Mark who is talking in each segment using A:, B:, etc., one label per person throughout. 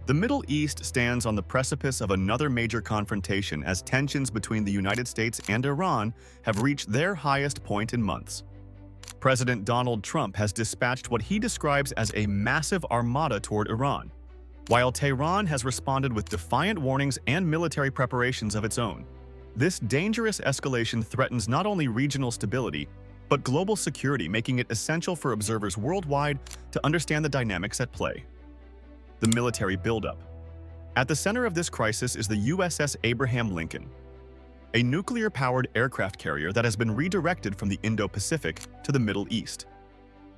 A: The Middle East stands on the precipice of another major confrontation as tensions between the United States and Iran have reached their highest point in months. President Donald Trump has dispatched what he describes as a massive armada toward Iran, while Tehran has responded with defiant warnings and military preparations of its own. This dangerous escalation threatens not only regional stability, but global security, making it essential for observers worldwide to understand the dynamics at play. The military buildup. At the center of this crisis is the USS Abraham Lincoln, a nuclear-powered aircraft carrier that has been redirected from the Indo-Pacific to the Middle East.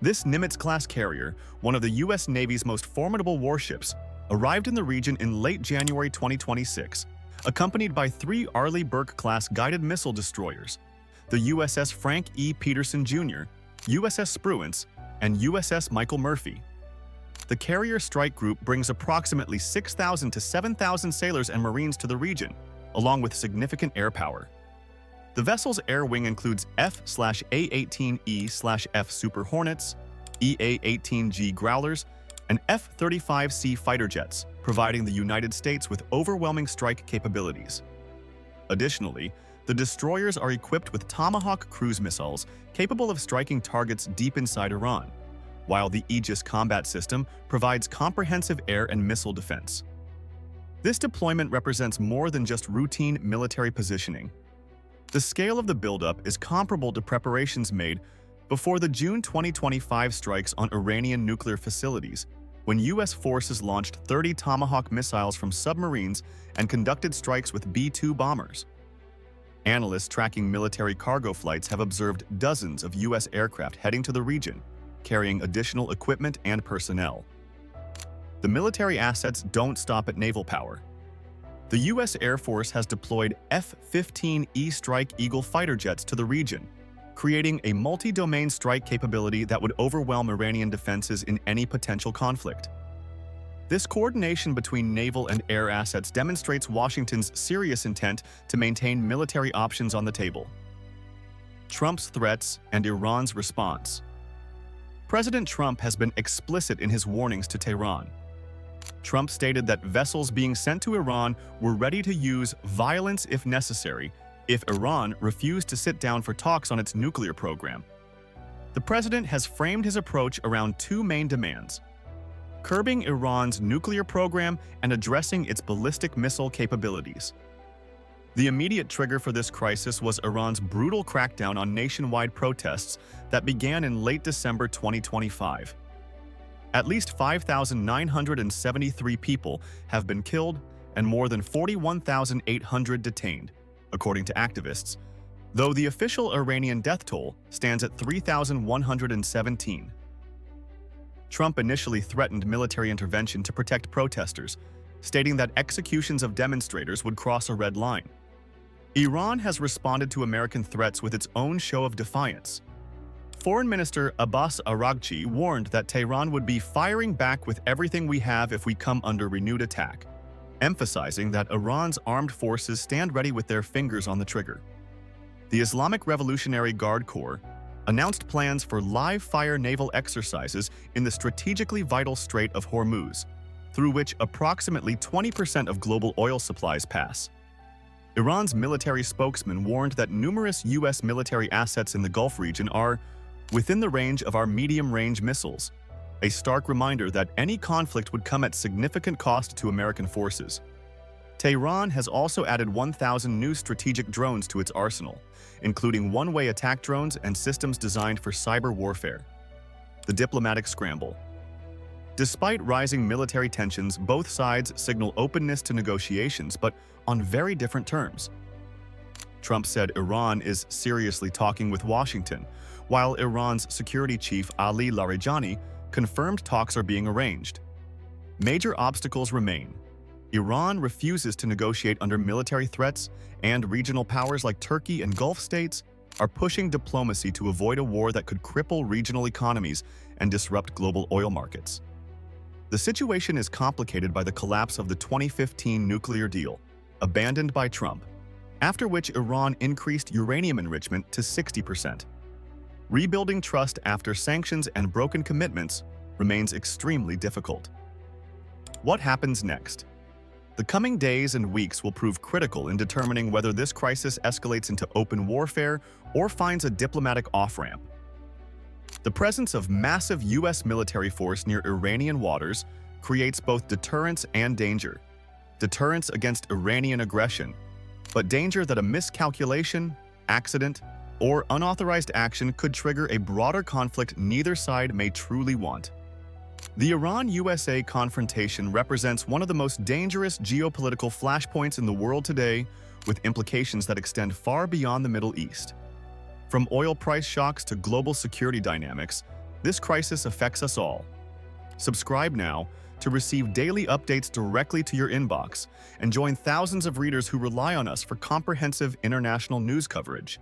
A: This Nimitz-class carrier, one of the U.S. Navy's most formidable warships, arrived in the region in late January 2026, accompanied by 3 Arleigh Burke-class guided missile destroyers, the USS Frank E. Peterson Jr., USS Spruance, and USS Michael Murphy. The carrier strike group brings approximately 6,000 to 7,000 sailors and Marines to the region, along with significant air power. The vessel's air wing includes F/A-18E/F Super Hornets, EA-18G Growlers, and F-35C fighter jets, providing the United States with overwhelming strike capabilities. Additionally, the destroyers are equipped with Tomahawk cruise missiles capable of striking targets deep inside Iran, while the Aegis combat system provides comprehensive air and missile defense. This deployment represents more than just routine military positioning. The scale of the buildup is comparable to preparations made before the June 2025 strikes on Iranian nuclear facilities, when U.S. forces launched 30 Tomahawk missiles from submarines and conducted strikes with B-2 bombers. Analysts tracking military cargo flights have observed dozens of U.S. aircraft heading to the region, carrying additional equipment and personnel. The military assets don't stop at naval power. The U.S. Air Force has deployed F-15E Strike Eagle fighter jets to the region, creating a multi-domain strike capability that would overwhelm Iranian defenses in any potential conflict. This coordination between naval and air assets demonstrates Washington's serious intent to maintain military options on the table. Trump's threats and Iran's response. President Trump has been explicit in his warnings to Tehran. Trump stated that vessels being sent to Iran were ready to use violence if necessary if Iran refused to sit down for talks on its nuclear program. The president has framed his approach around 2 main demands: curbing Iran's nuclear program and addressing its ballistic missile capabilities. The immediate trigger for this crisis was Iran's brutal crackdown on nationwide protests that began in late December 2025. At least 5,973 people have been killed and more than 41,800 detained, according to activists, though the official Iranian death toll stands at 3,117. Trump initially threatened military intervention to protect protesters, stating that executions of demonstrators would cross a red line. Iran has responded to American threats with its own show of defiance. Foreign Minister Abbas Araghchi warned that Tehran would be firing back with everything we have if we come under renewed attack, emphasizing that Iran's armed forces stand ready with their fingers on the trigger. The Islamic Revolutionary Guard Corps announced plans for live-fire naval exercises in the strategically vital Strait of Hormuz, through which approximately 20% of global oil supplies pass. Iran's military spokesman warned that numerous U.S. military assets in the Gulf region are within the range of our medium-range missiles, a stark reminder that any conflict would come at significant cost to American forces. Tehran has also added 1,000 new strategic drones to its arsenal, including one-way attack drones and systems designed for cyber warfare. The diplomatic scramble. Despite rising military tensions, both sides signal openness to negotiations, but on very different terms. Trump said Iran is seriously talking with Washington, while Iran's security chief Ali Larijani confirmed talks are being arranged. Major obstacles remain. Iran refuses to negotiate under military threats, and regional powers like Turkey and Gulf states are pushing diplomacy to avoid a war that could cripple regional economies and disrupt global oil markets. The situation is complicated by the collapse of the 2015 nuclear deal, abandoned by Trump, after which Iran increased uranium enrichment to 60%. Rebuilding trust after sanctions and broken commitments remains extremely difficult. What happens next? The coming days and weeks will prove critical in determining whether this crisis escalates into open warfare or finds a diplomatic off-ramp. The presence of massive U.S. military force near Iranian waters creates both deterrence and danger. Deterrence against Iranian aggression, but danger that a miscalculation, accident, or unauthorized action could trigger a broader conflict neither side may truly want. The Iran-USA confrontation represents one of the most dangerous geopolitical flashpoints in the world today, with implications that extend far beyond the Middle East. From oil price shocks to global security dynamics, this crisis affects us all. Subscribe now to receive daily updates directly to your inbox and join thousands of readers who rely on us for comprehensive international news coverage.